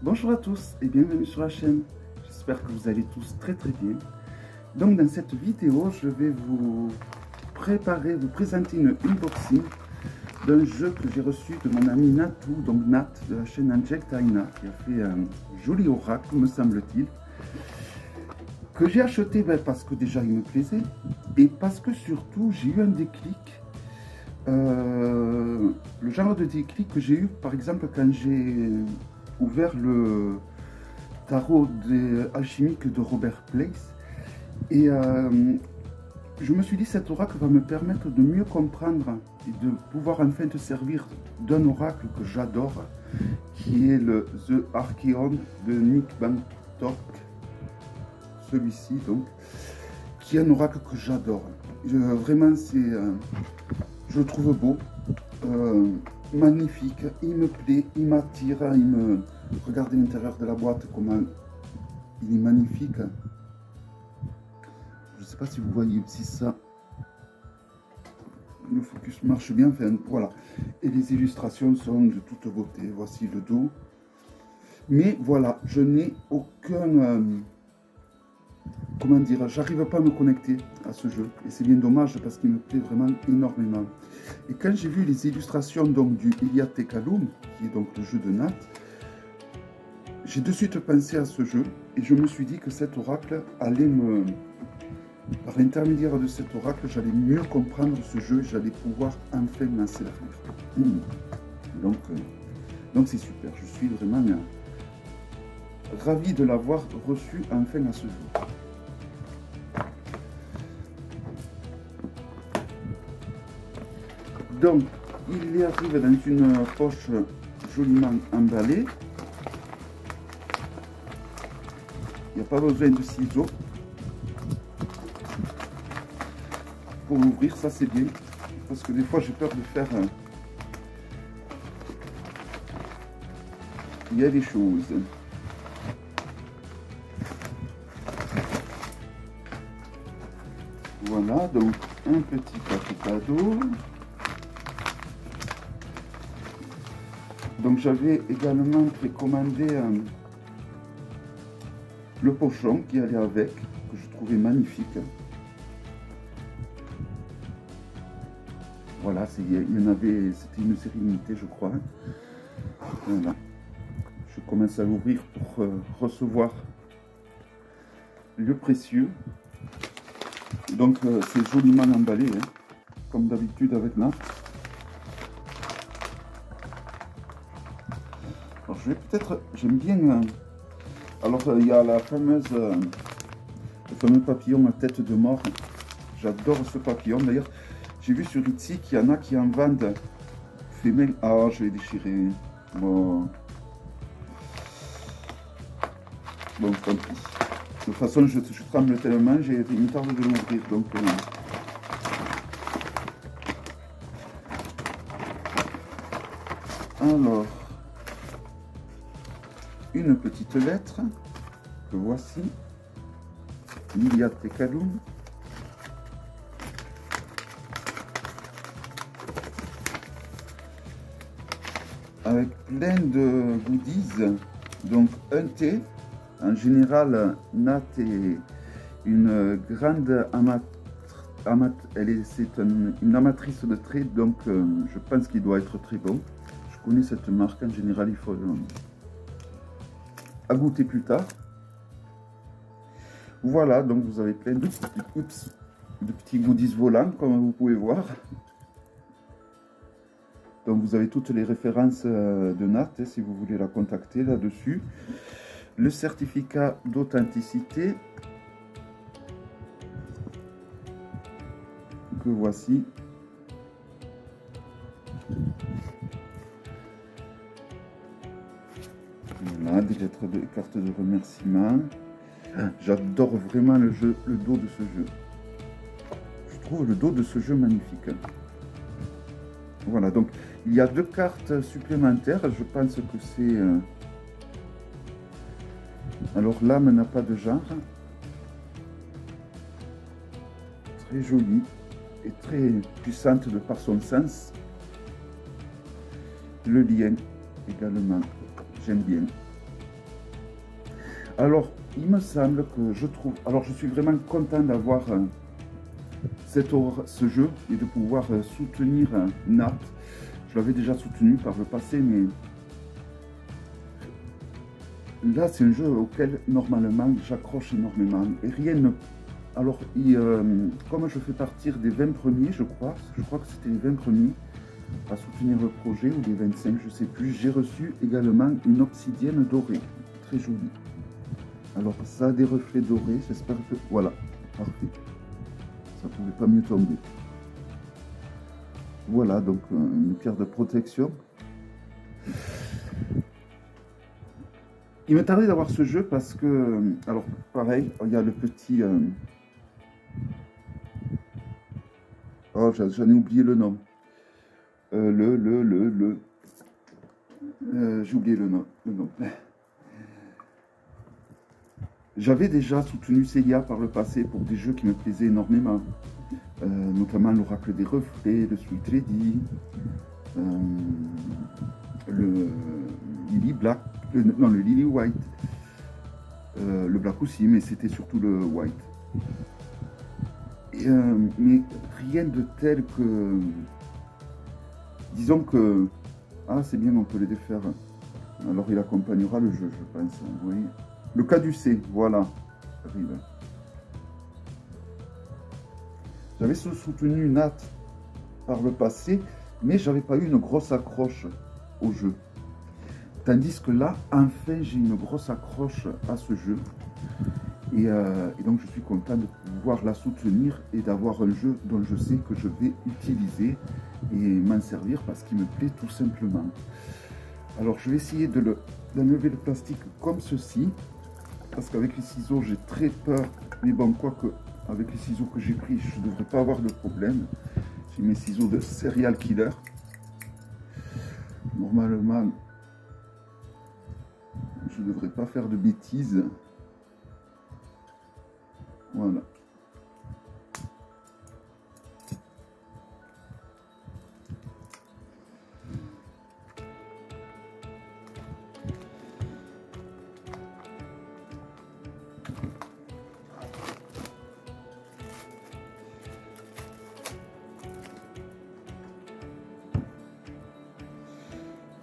Bonjour à tous et bienvenue sur la chaîne. J'espère que vous allez tous très bien. Donc dans cette vidéo, je vais vous présenter une unboxing d'un jeu que j'ai reçu de mon ami Natou, donc Nat de la chaîne Angel Taina, qui a fait un joli oracle, me semble-t-il, que j'ai acheté parce que déjà il me plaisait et parce que surtout j'ai eu un déclic. Le genre de déclic que j'ai eu par exemple quand j'ai ouvert le tarot alchimique de Robert Place et je me suis dit cet oracle va me permettre de mieux comprendre et de pouvoir enfin te servir d'un oracle que j'adore, qui est le The Archeon de Nick Bantock, celui-ci donc, qui est un oracle que j'adore. Vraiment c'est je le trouve beau, magnifique, il me plaît, il m'attire, regardez l'intérieur de la boîte, comment il est magnifique. Je ne sais pas si vous voyez, si ça, le focus marche bien, enfin voilà. Et les illustrations sont de toute beauté, voici le dos. Mais voilà, je n'ai aucun... comment dire, j'arrive pas à me connecter à ce jeu et c'est bien dommage parce qu'il me plaît vraiment énormément. Et quand j'ai vu les illustrations donc du Iliad Tekalum, qui est donc le jeu de Nat, j'ai de suite pensé à ce jeu et je me suis dit que cet oracle allait me... Par l'intermédiaire de cet oracle, j'allais mieux comprendre ce jeu et j'allais pouvoir enfin m'en servir. Donc c'est super, je suis vraiment ravi de l'avoir reçu enfin à ce jour. Donc, il arrive dans une poche joliment emballée. Il n'y a pas besoin de ciseaux pour l'ouvrir, ça c'est bien. Parce que des fois j'ai peur de faire... Il y a des choses. Voilà, donc un petit paquet cadeau. Donc j'avais également précommandé le pochon qui allait avec, que je trouvais magnifique. Voilà, il y en avait, c'était une série limitée je crois. Voilà. Je commence à l'ouvrir pour recevoir le précieux. Donc c'est joliment emballé, hein, comme d'habitude avec Nat. Alors je vais peut-être, j'aime bien, alors il y a le fameux papillon à tête de mort. J'adore ce papillon, d'ailleurs j'ai vu sur Etsy qu'il y en a qui en vendent fait main. Ah, je vais déchirer, bon tant pis. De toute façon je tremble tellement, j'ai une tarde de l'ouvrir, donc alors une petite lettre que voici, Iliad Tekalum. Avec plein de goodies, donc un thé. En général, Nat est une grande c'est une amatrice de thé, donc je pense qu'il doit être très bon. Je connais cette marque, en général il faut à goûter plus tard. Voilà, donc vous avez plein de petits goodies volants, comme vous pouvez voir. Donc vous avez toutes les références de Nat, si vous voulez la contacter là-dessus. Le certificat d'authenticité que voici. Voilà, des lettres de cartes de remerciement. J'adore vraiment le dos de ce jeu. Je trouve le dos de ce jeu magnifique. Voilà, donc il y a 2 cartes supplémentaires. Je pense que c'est... Alors l'âme n'a pas de genre. Très jolie et très puissante de par son sens. Le lien également, j'aime bien. Alors, il me semble que je trouve... Alors, je suis vraiment content d'avoir ce jeu et de pouvoir soutenir Nat. Je l'avais déjà soutenu par le passé, mais là, c'est un jeu auquel, normalement, j'accroche énormément. Et rien ne... Alors, comme je fais partir des 20 premiers, je crois que c'était les 20 premiers à soutenir le projet, ou les 25, je ne sais plus, j'ai reçu également une obsidienne dorée, très jolie. Alors, ça a des reflets dorés, j'espère que... Voilà, parfait. Ça ne pouvait pas mieux tomber. Voilà, donc une pierre de protection. Il m'est tardé d'avoir ce jeu parce que, alors pareil, il y a le petit... Oh, j'en ai oublié le nom. J'ai oublié le nom. J'avais déjà soutenu Seiya par le passé pour des jeux qui me plaisaient énormément. Notamment l'Oracle des Reflets, le Sweet Lady, le Lily Black, non, le Lily White, le Black aussi, mais c'était surtout le White. Mais rien de tel que... Disons que... Ah, c'est bien, on peut les défaire. Alors, il accompagnera le jeu, je pense. Vous voyez. Le caducé, voilà. Arrive. J'avais soutenu Nat par le passé, mais j'avais pas eu une grosse accroche au jeu. Tandis que là, enfin, j'ai une grosse accroche à ce jeu. Et donc, je suis content de pouvoir la soutenir et d'avoir un jeu dont je sais que je vais utiliser et m'en servir parce qu'il me plaît tout simplement. Alors, je vais essayer d'enlever le plastique comme ceci, parce qu'avec les ciseaux, j'ai très peur. Mais bon, quoique, avec les ciseaux que j'ai pris, je ne devrais pas avoir de problème. J'ai mes ciseaux de serial killer. Normalement, je ne devrais pas faire de bêtises. Voilà.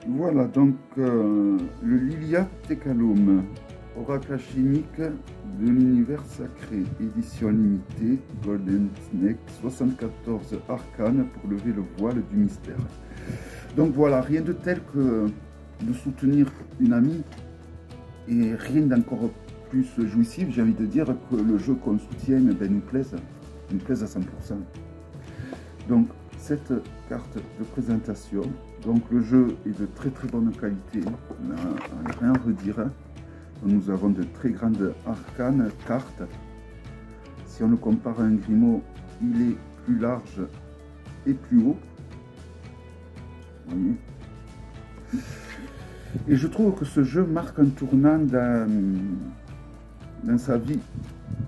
Voilà donc le Lilia Tecalum, oracle chimique de l'univers sacré, édition limitée, Golden Snake, 74 arcanes pour lever le voile du mystère. Donc voilà, rien de tel que de soutenir une amie et rien d'encore plus jouissif, j'ai envie de dire, que le jeu qu'on soutient nous plaise à 100%. Donc cette carte de présentation, donc le jeu est de très bonne qualité, on n'a rien à redire. Nous avons de très grandes arcanes cartes. Si on le compare à un Grimaud, il est plus large et plus haut. Vous voyez. Et je trouve que ce jeu marque un tournant dans sa vie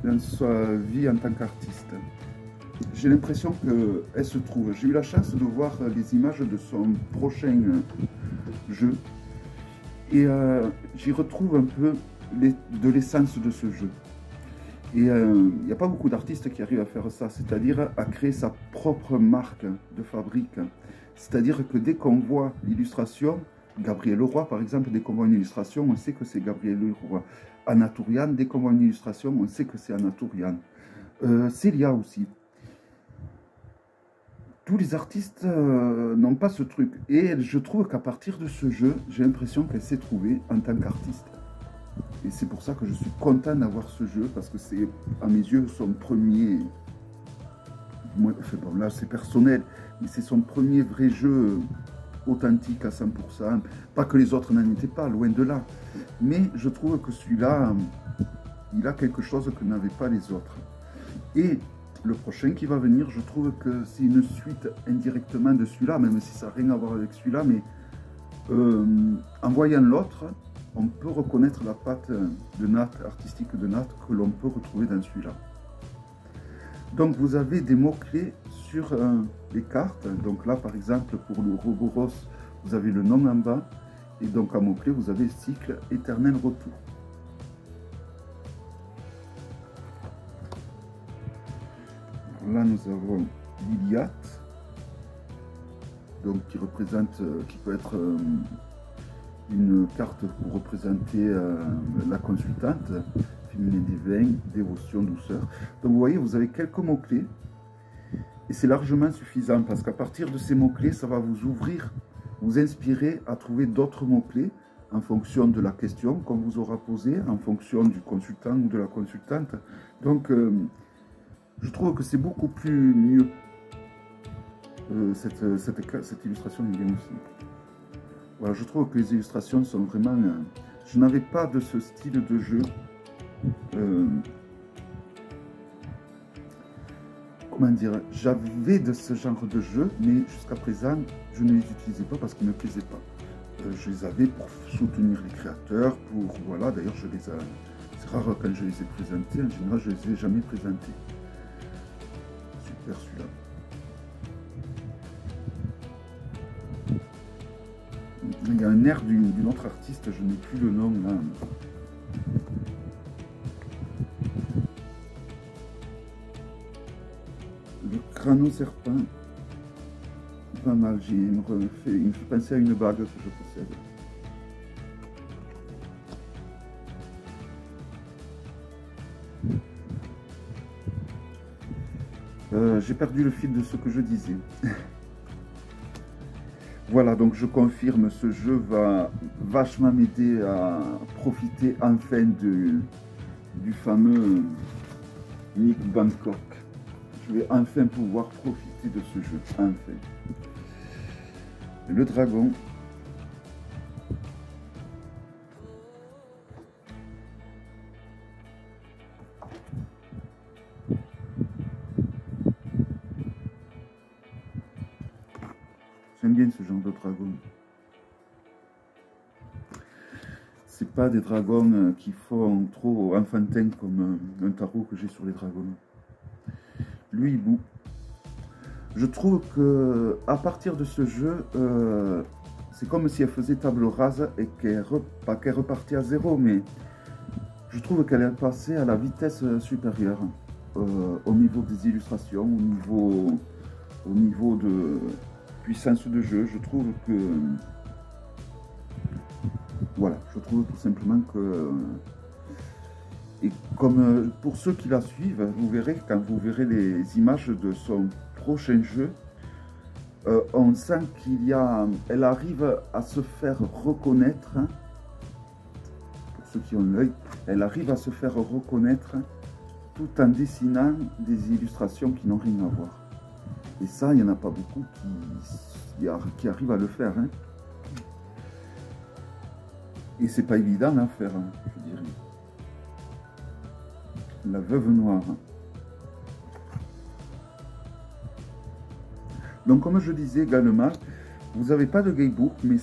en tant qu'artiste. J'ai l'impression qu'elle se trouve. J'ai eu la chance de voir les images de son prochain jeu. Et j'y retrouve un peu de l'essence de ce jeu. Et il n'y a pas beaucoup d'artistes qui arrivent à faire ça, c'est-à-dire à créer sa propre marque de fabrique. C'est-à-dire que dès qu'on voit l'illustration, Gabriel Leroy par exemple, dès qu'on voit une illustration, on sait que c'est Gabriel Leroy. Anatolian, dès qu'on voit une illustration, on sait que c'est Anatolian. Célia aussi. Tous les artistes n'ont pas ce truc. Et je trouve qu'à partir de ce jeu, j'ai l'impression qu'elle s'est trouvée en tant qu'artiste. Et c'est pour ça que je suis content d'avoir ce jeu, parce que c'est, à mes yeux, son premier... Enfin bon, là, c'est personnel, mais c'est son premier vrai jeu authentique à 100%. Pas que les autres n'en étaient pas, loin de là. Mais je trouve que celui-là, il a quelque chose que n'avaient pas les autres. Et le prochain qui va venir, je trouve que c'est une suite indirectement de celui-là, même si ça n'a rien à voir avec celui-là, mais en voyant l'autre, on peut reconnaître la patte de Nat, artistique de Nat, que l'on peut retrouver dans celui-là. Donc vous avez des mots-clés sur les cartes. Donc là, par exemple, pour le Roboros, vous avez le nom en bas. Et donc en mot-clé, vous avez cycle éternel retour. là, nous avons Liliath, donc qui représente, qui peut être une carte pour représenter la consultante, féminin divin, dévotion, douceur. Donc vous voyez, vous avez quelques mots-clés et c'est largement suffisant parce qu'à partir de ces mots-clés, ça va vous ouvrir, vous inspirer à trouver d'autres mots-clés en fonction de la question qu'on vous aura posée, en fonction du consultant ou de la consultante. Donc je trouve que c'est beaucoup plus mieux. Cette illustration est bien aussi. Voilà, je trouve que les illustrations sont vraiment... je n'avais pas de ce style de jeu. Comment dire? J'avais de ce genre de jeu, mais jusqu'à présent, je ne les utilisais pas parce qu'ils ne me plaisaient pas. Je les avais pour soutenir les créateurs, pour... Voilà, d'ailleurs, je les ai... C'est rare quand je les ai présentés. En général, je ne les ai jamais présentés. Super, celui-là. Il y a un air d'une autre artiste, je n'ai plus le nom là. Le crâno serpent, pas mal, il me fait penser à une bague que je possède. J'ai perdu le fil de ce que je disais. Voilà, donc je confirme, ce jeu va vachement m'aider à profiter enfin du fameux Nick Bangkok. Je vais enfin pouvoir profiter de ce jeu, enfin. Le dragon. J'aime bien ce genre de dragon. C'est pas des dragons qui font trop enfantin comme un tarot que j'ai sur les dragons. Le hibou. Je trouve que à partir de ce jeu, c'est comme si elle faisait table rase et pas qu'elle repartait à zéro, mais je trouve qu'elle est passée à la vitesse supérieure au niveau des illustrations, au niveau de puissance de jeu. Je trouve que voilà, je trouve tout simplement que et comme pour ceux qui la suivent, vous verrez quand vous verrez les images de son prochain jeu, on sent elle arrive à se faire reconnaître, hein, pour ceux qui ont l'œil, elle arrive à se faire reconnaître tout en dessinant des illustrations qui n'ont rien à voir. Et ça, il n'y en a pas beaucoup qui arrivent à le faire. Hein. Et c'est pas évident à faire, hein, je dirais. La veuve noire. Donc comme je disais également, vous n'avez pas de gaybook, mais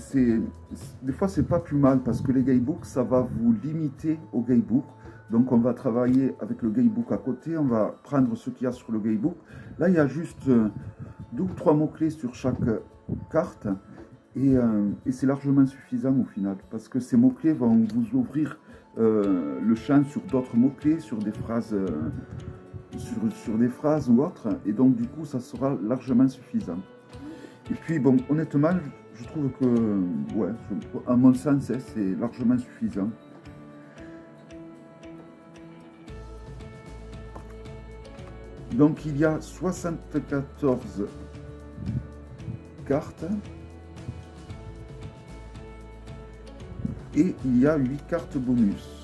des fois c'est pas plus mal parce que les gaybooks, ça va vous limiter au gaybook. Donc on va travailler avec le gaybook à côté, on va prendre ce qu'il y a sur le gaybook. Là il y a juste 2 ou 3 mots-clés sur chaque carte et c'est largement suffisant au final parce que ces mots-clés vont vous ouvrir le champ sur d'autres mots-clés, sur des phrases... sur des phrases ou autres, et donc du coup ça sera largement suffisant. Et puis bon, honnêtement, je trouve que, ouais, à mon sens, c'est largement suffisant. Donc il y a 74 cartes, et il y a 8 cartes bonus.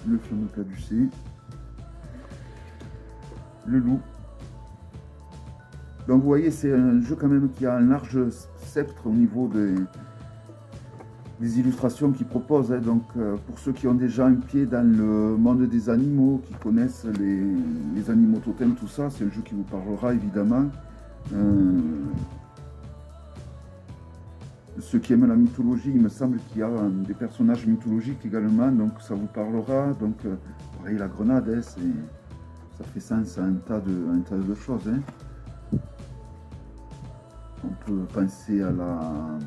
Le fameux caducé, le loup. Donc vous voyez, c'est un jeu quand même qui a un large sceptre au niveau des illustrations qu'il propose. Hein. Donc pour ceux qui ont déjà un pied dans le monde des animaux, qui connaissent les animaux totems, tout ça, c'est un jeu qui vous parlera évidemment. Ceux qui aiment la mythologie, il me semble qu'il y a des personnages mythologiques également, donc ça vous parlera. Donc, pareil, la grenade, hein, ça fait sens à un tas de choses. Hein. peut penser à la...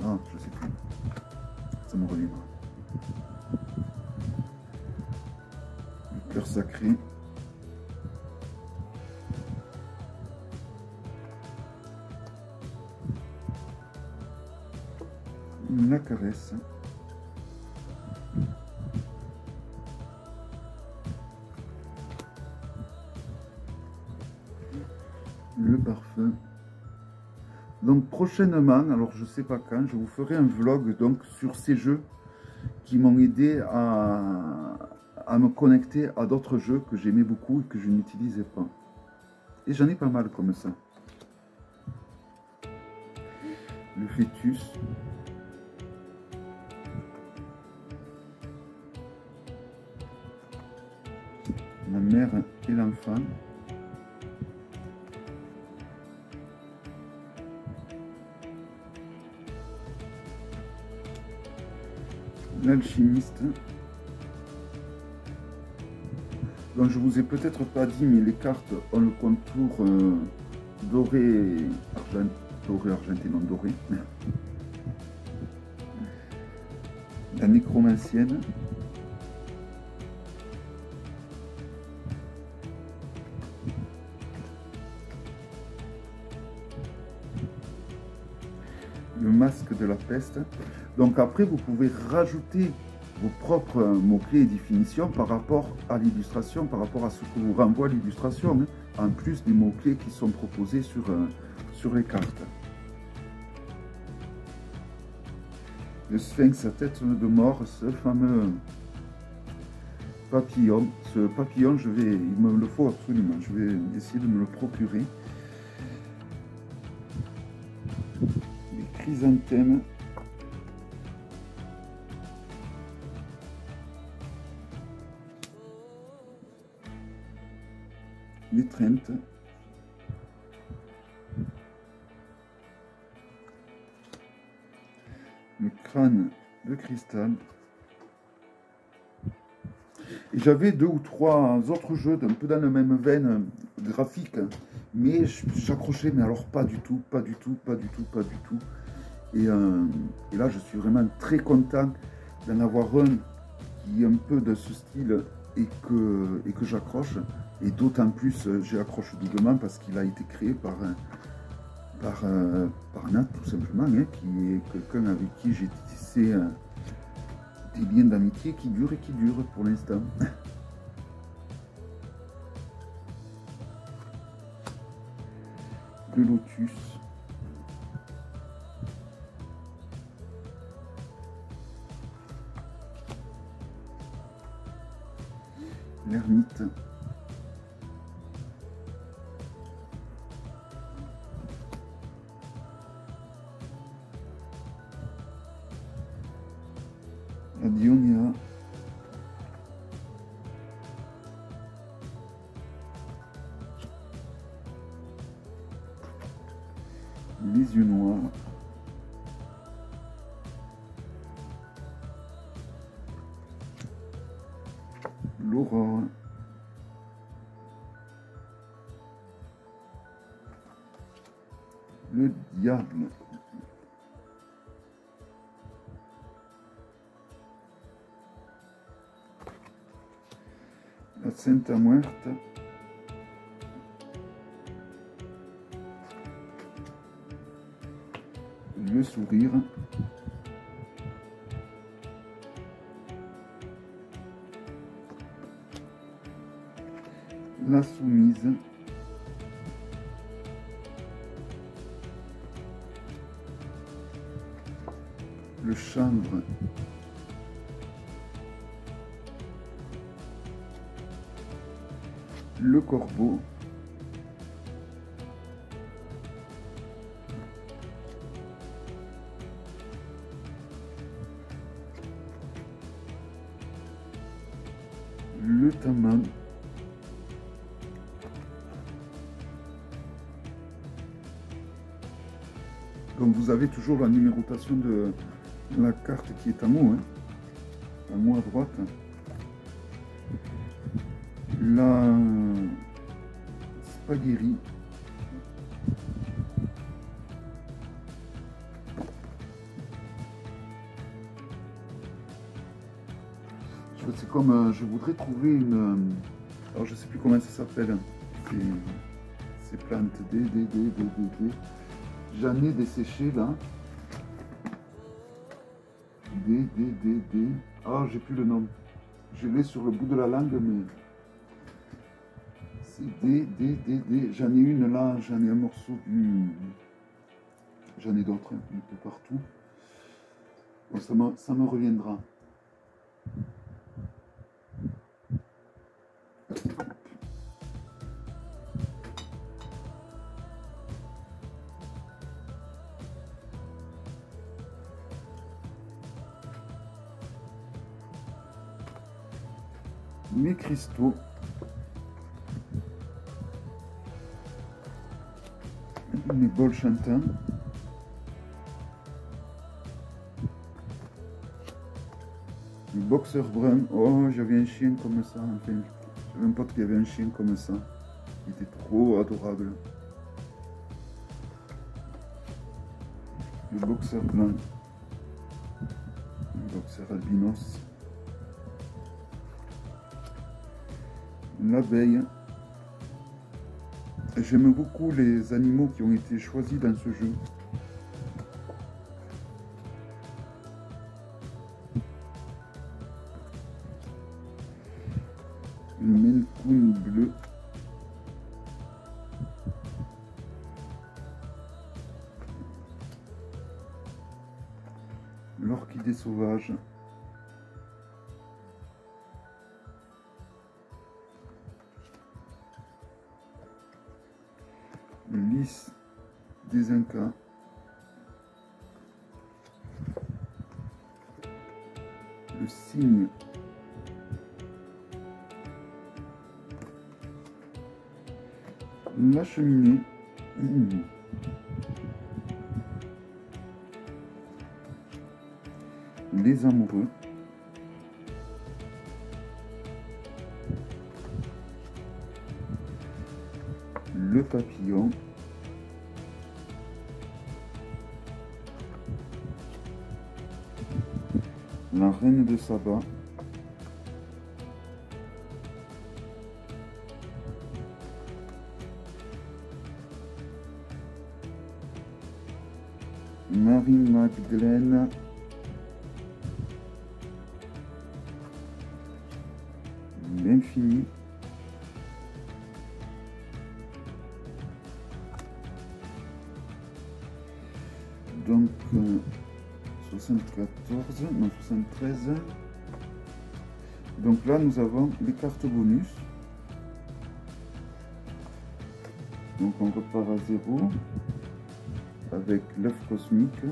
Ah, je sais plus. Ça me reviendra. Le cœur sacré. La caresse. Le parfum. Donc prochainement, alors je sais pas quand, je vous ferai un vlog donc sur ces jeux qui m'ont aidé à me connecter à d'autres jeux que j'aimais beaucoup et que je n'utilisais pas. Et j'en ai pas mal comme ça. Le fœtus. La mère et l'enfant. L'alchimiste. Donc je vous ai peut-être pas dit, mais les cartes ont le contour doré, argenté, non doré. La nécromancienne. Le masque de la peste. Donc après, vous pouvez rajouter vos propres mots-clés et définitions par rapport à l'illustration, par rapport à ce que vous renvoie l'illustration, hein, en plus des mots-clés qui sont proposés sur les cartes. Le sphinx à tête de mort, ce fameux papillon. Ce papillon, il me le faut absolument, je vais essayer de me le procurer. Les chrysanthèmes. L'étreinte. Le crâne de cristal. Et j'avais 2 ou 3 autres jeux un peu dans la même veine graphique, mais j'accrochais, mais alors pas du tout, pas du tout, pas du tout, pas du tout. Et là, je suis vraiment très content d'en avoir un qui est un peu de ce style et que j'accroche. Et d'autant plus, j'accroche doublement parce qu'il a été créé par Nat, tout simplement, hein, qui est quelqu'un avec qui j'ai tissé des liens d'amitié qui durent et qui durent pour l'instant. Le lotus. L'ermite. La Dionia. Les yeux noirs. L'aurore. Le diable. La Sainte Muerte. Le sourire. La soumise. Le chanvre. Le corbeau. Le taman. Donc vous avez toujours la numérotation de la carte qui est à moi, hein, à moi à droite. La Spagheri. comme je voudrais trouver une... alors je sais plus comment ça s'appelle. Ces plantes. J'en ai desséché là. Ah, j'ai plus le nom. Je l'ai sur le bout de la langue, mais... c'est J'en ai une là, j'en ai un morceau du... J'en ai d'autres un peu partout. Bon, ça me reviendra. Mes cristaux. Mes bols chantants. Le boxeur brun. Oh, j'avais un chien comme ça. Enfin, j'avais un pote qui avait un chien comme ça. Il était trop adorable. Le boxeur blanc. Le boxeur albinos. L'abeille. J'aime beaucoup les animaux qui ont été choisis dans ce jeu. Le Maine Coon bleu. L'orchidée sauvage. Le lys des Incas. Le cygne. La cheminée. Les amoureux. Le papillon. La reine de Saba. Marie-Magdeleine. L'infini. Donc 74, non 73. Donc là nous avons les cartes bonus. Donc on repart à 0 avec l'œuf cosmique.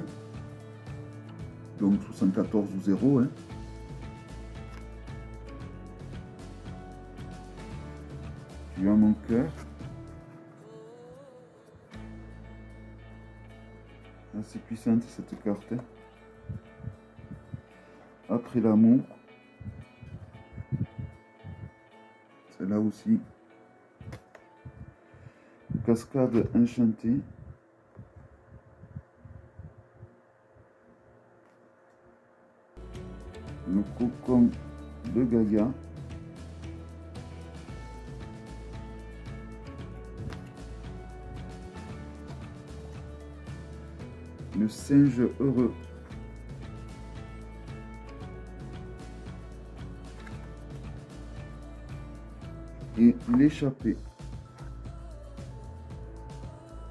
Donc 74 ou 0. Hein. Tu as mon cœur. Assez puissante cette carte. Après l'amour. Celle-là aussi. Cascade enchantée. Le cocon de Gaïa. Le singe heureux. Et l'échappée.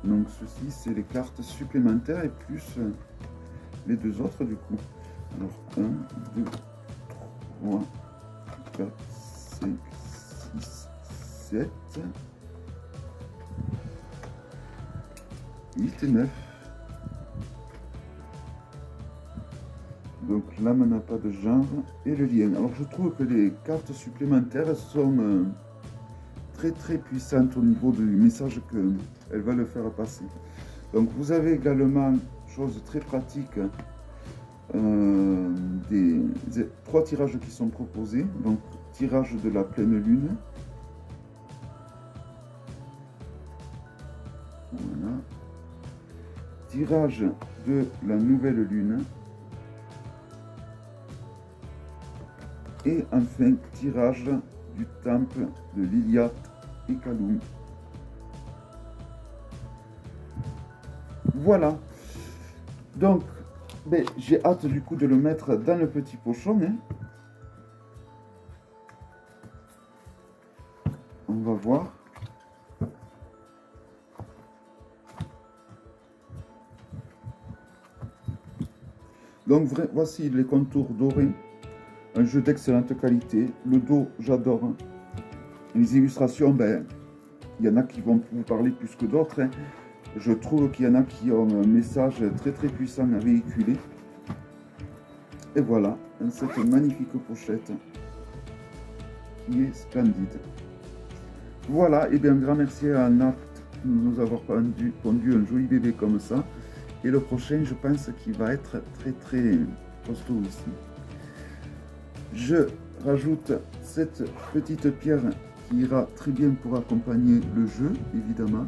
Donc ceci c'est les cartes supplémentaires et plus les deux autres du coup. Alors 1, 2, 3, 4, 5, 6, 7, 8 et 9. Donc l'âme n'a pas de genre et le lien. Alors je trouve que les cartes supplémentaires sont très puissantes au niveau du message qu'elles veulent faire passer. Donc vous avez également, chose très pratique, des 3 tirages qui sont proposés. Donc tirage de la pleine lune. Voilà. Tirage de la nouvelle lune. Et enfin, tirage du temple de Liliat et Kaloum. Voilà. Donc, ben, j'ai hâte du coup de le mettre dans le petit pochon. Hein. On va voir. Donc voici les contours dorés. Un jeu d'excellente qualité. Le dos, j'adore. Les illustrations, ben, il y en a qui vont vous parler plus que d'autres. Hein. Je trouve qu'il y en a qui ont un message très très puissant à véhiculer. Et voilà, cette magnifique pochette qui est splendide. Voilà, et bien un grand merci à Nat de nous avoir pondu un joli bébé comme ça. Et le prochain, je pense qu'il va être très très costaud aussi. Je rajoute cette petite pierre qui ira très bien pour accompagner le jeu, évidemment.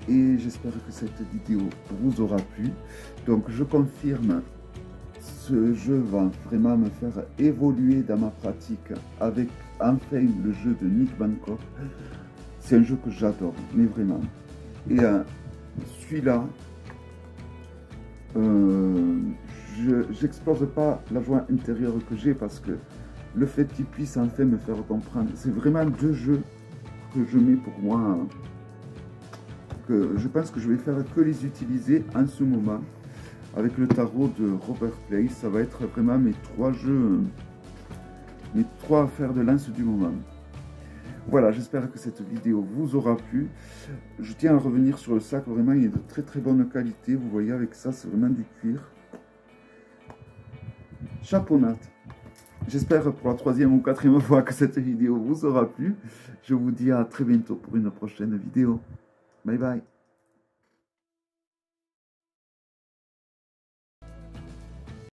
Et j'espère que cette vidéo vous aura plu. Donc je confirme, ce jeu va vraiment me faire évoluer dans ma pratique avec enfin le jeu de Nick Bangkok. C'est un jeu que j'adore, mais vraiment. Et celui-là, je n'explose pas la joie intérieure que j'ai parce que le fait qu'il puisse enfin me faire comprendre, c'est vraiment deux jeux que je mets pour moi, que je pense que je vais faire que les utiliser en ce moment. Avec le tarot de Robert Place, ça va être vraiment mes trois jeux, mes trois fers de lance du moment. Voilà, j'espère que cette vidéo vous aura plu. Je tiens à revenir sur le sac, vraiment il est de très très bonne qualité. Vous voyez avec ça, c'est vraiment du cuir. Chapeau Nat. J'espère pour la troisième ou quatrième fois que cette vidéo vous aura plu. Je vous dis à très bientôt pour une prochaine vidéo. Bye bye.